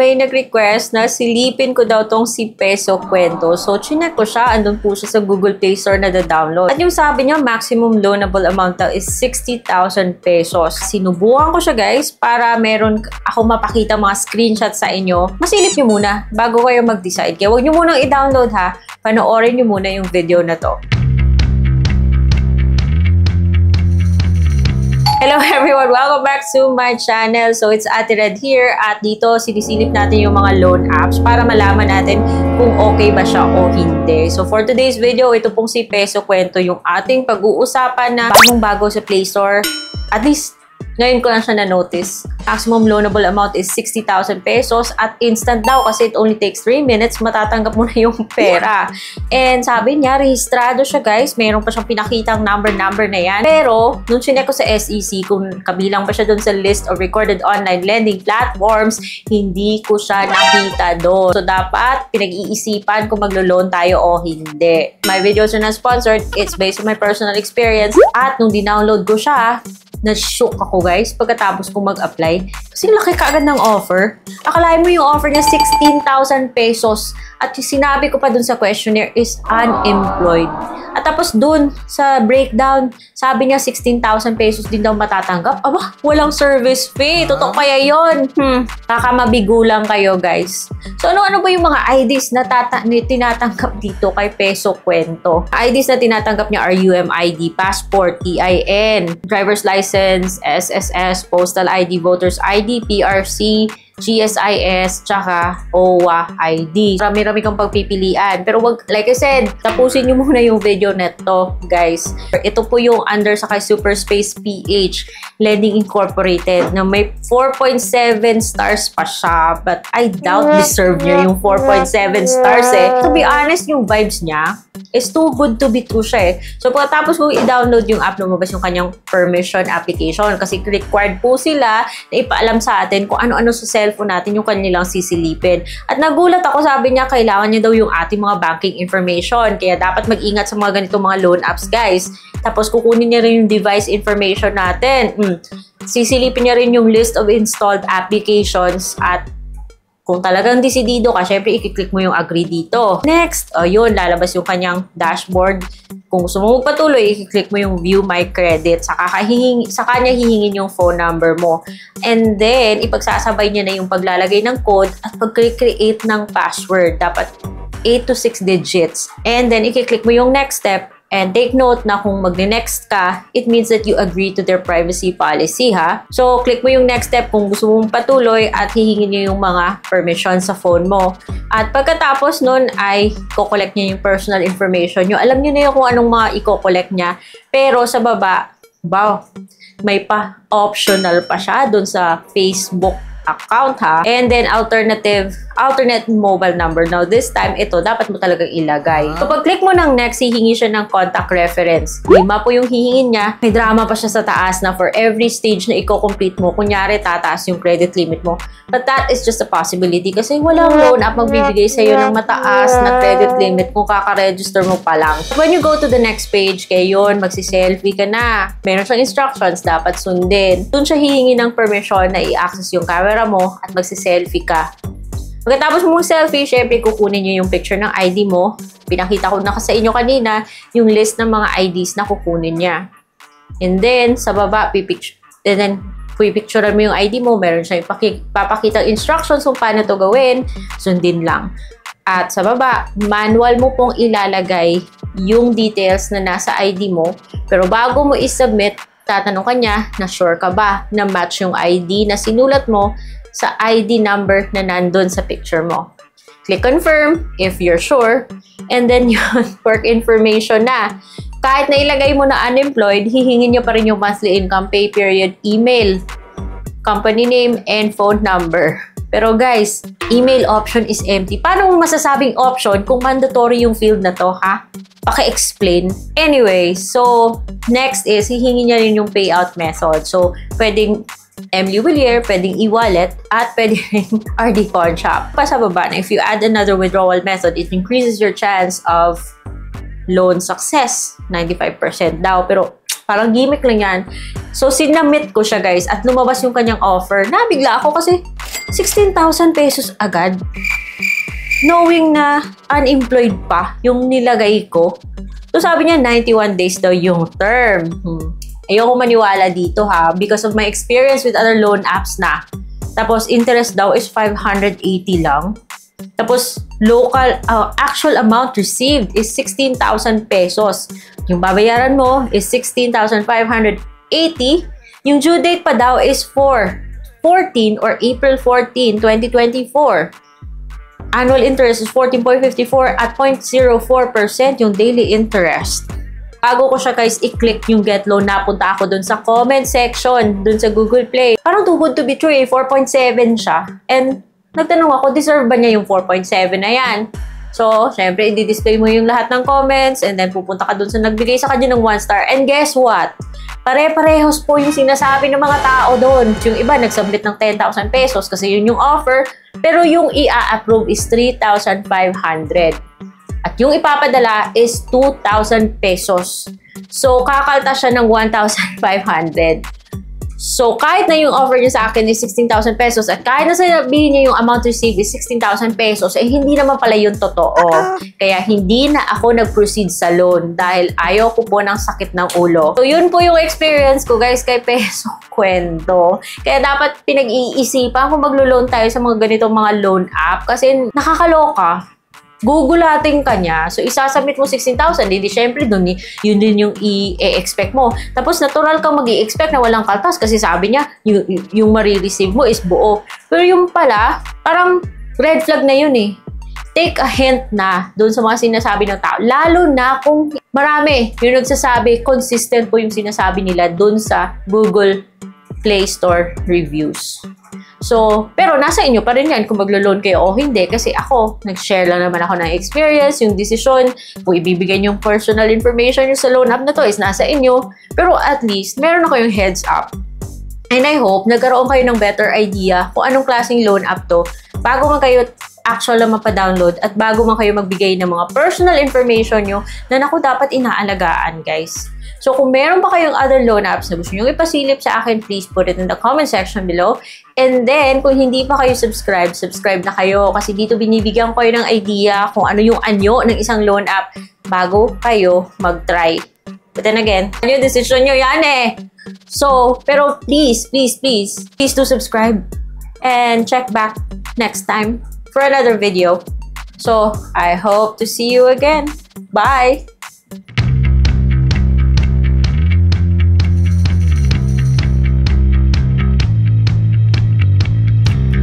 may nag-request na silipin ko daw tong si Peso Kwento. So, chinek ko siya. Andun po siya sa Google Play Store na da-download. At yung sabi niya, maximum loanable amount daw is 60,000 pesos. Sinubukan ko siya guys para meron ako mapakita mga screenshots sa inyo. Masilip nyo muna bago kayo mag-decide. Kaya huwag nyo munang i-download ha. Panoorin nyo muna yung video na to. Hello everyone! Welcome back to my channel. So it's Ate Red here at dito sinisilip natin yung mga loan apps para malaman natin kung okay ba siya o hindi. So for today's video, ito pong si Peso Kwento yung ating pag-uusapan na bagong-bago sa Play Store. At least ngayon ko lang siya na-notice. Maximum loanable amount is 60,000 pesos at instant daw kasi it only takes 3 minutes matatanggap mo na yung pera. And sabi niya, rehistrado siya guys. Mayroon pa siyang pinakitang number na yan. Pero, nung sinek ko sa SEC, kung kabilang pa siya dun sa list of recorded online lending platforms, hindi ko siya nakita doon. So, dapat pinag-iisipan kung maglo-loan tayo o hindi. My videos are not sponsored. It's based on my personal experience. At nung dinownload ko siya, na-shock ako guys pagkatapos kong mag-apply. Kasi laki kaagad ng offer. Akalain mo yung offer niya 16,000 pesos. At yung sinabi ko pa dun sa questionnaire is unemployed. At tapos dun sa breakdown, sabi niya 16,000 pesos din daw matatanggap. Aba, walang service fee. Totoo kaya yun? Kakamabigo lang kayo guys. So ano-ano ba yung mga IDs na tinatanggap dito kay Peso Kwento? IDs na tinatanggap niya are UMID, passport, EIN, driver's license, SSS, postal ID, voters ID, PRC, GSIS, tsaka OWA ID. Rami-rami kang pagpipilian. Pero wag, like I said, tapusin nyo muna yung video neto, guys. Ito po yung under sa kay Superspace PH Lending Incorporated na may 4.7 stars pa siya. But I doubt deserve niya yung 4.7 stars eh. To be honest, yung vibes niya is too good to be true siya eh. So pagkatapos kung i-download yung app, lumabas yung kanyang permission application kasi required po sila na ipaalam sa atin kung ano-ano sa cellphone natin yung kanilang sisilipin. At nagulat ako, sabi niya kailangan niya daw yung ating mga banking information. Kaya dapat mag-ingat sa mga ganitong mga loan apps guys. Tapos kukunin niya rin yung device information natin. Sisilipin niya rin yung list of installed applications at kung talagang desidido ka, syempre i-click mo yung agree dito. Next, yun, lalabas yung kanyang dashboard. Kung gusto mo magpatuloy, i-click mo yung view my credit. Saka niya hihingin yung phone number mo. And then, ipagsasabay niya na yung paglalagay ng code at pag-create ng password. Dapat 8 to 6 digits. And then, i-click mo yung next step. And take note na kung magne-next ka, it means that you agree to their privacy policy, ha? So, click mo yung next step kung gusto mong patuloy at hihingin niyo yung mga permission sa phone mo. At pagkatapos nun ay i-collect niya yung personal information nyo. Alam niyo na yung kung anong mga i-collect niya. Pero sa baba, wow, may optional pa siya dun sa Facebook account ha. And then alternate mobile number. Now this time, ito dapat mo talagang ilagay. Kapag click mo ng next, hihingi siya ng contact reference. 5 po yung hihingin niya. May drama pa siya sa taas na for every stage na i-complete mo, kunyari tataas yung credit limit mo. But that is just a possibility kasi walang loan app magbibigay sa'yo ng mataas na credit limit kung kaka-register mo pa lang. When you go to the next page, kaya yun, magsi-selfie ka na. Meron siyang instructions, dapat sundin. Doon siya hihingi ng permission na i-access yung camera mo at magsi-selfie ka. Pagkatapos mong selfie, syempre kukunin nyo yung picture ng ID mo. Pinakita ko na sa inyo kanina yung list ng mga IDs na kukunin niya. And then, sa baba, pipicturean mo yung ID mo. Meron siya papakita instructions kung paano to gawin. Sundin lang. At sa baba, manual mo pong ilalagay yung details na nasa ID mo. Pero bago mo i-submit, tatanong ka niya na sure ka ba na match yung ID na sinulat mo sa ID number na nandun sa picture mo. Click confirm if you're sure. And then yun, work information na. Kahit na ilagay mo na unemployed, hihingin nyo pa rin yung monthly income, pay period, email, company name, and phone number. Pero guys, email option is empty. Paano mo masasabing option kung mandatory yung field na to, ha? Paki-explain. Anyway, so next is hihingi niya rin yung payout method. So, pwedeng Emily Willier, pwedeng e-wallet, at pwedeng RD Pawn Shop. Pa sa baba na, if you add another withdrawal method, it increases your chance of loan success. 95% daw. Pero parang gimmick lang yan. So, sinamit ko siya guys at lumabas yung kanyang offer. Nabigla ako kasi 16,000 pesos agad. Knowing na unemployed pa yung nilagay ko. So sabi niya 91 days daw yung term. Ayoko maniwala dito ha because of my experience with other loan apps na. Tapos interest daw is 580 lang. Tapos local actual amount received is 16,000 pesos. Yung babayaran mo is 16,580. Yung due date pa daw is 14 or April 14, 2024. Annual interest is 14.54 at 0.04% yung daily interest. Bago ko siya guys i-click yung get loan, napunta ako dun sa comment section, dun sa Google Play. Parang too good to be true 4.7 siya. And nagtanong ako, deserve ba niya yung 4.7 na yan? So, syempre, i-display mo yung lahat ng comments and then pupunta ka dun sa nagbigay sa kanya ng 1 star. And guess what? Pare-parehos po yung sinasabi ng mga tao doon. Yung iba, nagsubmit ng 10,000 pesos kasi yun yung offer. Pero yung i-approve is 3,500. At yung ipapadala is 2,000 pesos. So, kakalta siya ng 1,500. So, kahit na yung offer niya sa akin is 16,000 pesos at kahit na sabihin niya yung amount received is 16,000 pesos, eh hindi naman pala yung totoo. Kaya hindi na ako nag-proceed sa loan dahil ayaw ko po ng sakit ng ulo. So, yun po yung experience ko guys kay Peso Kwento. Kaya dapat pinag-iisipan kung maglo-loan tayo sa mga ganitong mga loan app kasi nakakaloka. Gugulating ka niya. So, isasubmit mo 16,000. Hindi, syempre, yun din yung i-expect mo. Tapos, natural kang mag-i-expect na walang kaltas kasi sabi niya, yung marireceive mo is buo. Pero yung pala, parang red flag na yun eh. Take a hint na doon sa mga sinasabi ng tao. Lalo na kung marami yung nagsasabi, consistent po yung sinasabi nila doon sa Google Play Store reviews. So, pero nasa inyo pa rin yan kung maglo-loan kayo o hindi. Kasi ako, nag-share lang naman ako ng experience, yung decision, kung ibibigay yung personal information yung sa loan app na to is nasa inyo. Pero at least, meron na kayong heads up. And I hope, nagkaroon kayo ng better idea kung anong klaseng loan app to bago man kayo actual na mapa-download at bago man kayo magbigay ng mga personal information nyo na naku dapat inaalagaan guys. So, kung meron pa kayong other loan apps na gusto nyo ipasilip sa akin, please put it in the comment section below. And then, kung hindi pa kayo subscribe na kayo kasi dito binibigyan ko kayo ng idea kung ano yung anyo ng isang loan app bago kayo mag-try. But then again, ano yung decision nyo yan eh. So, pero please do subscribe and check back next time for another video. So, I hope to see you again. Bye!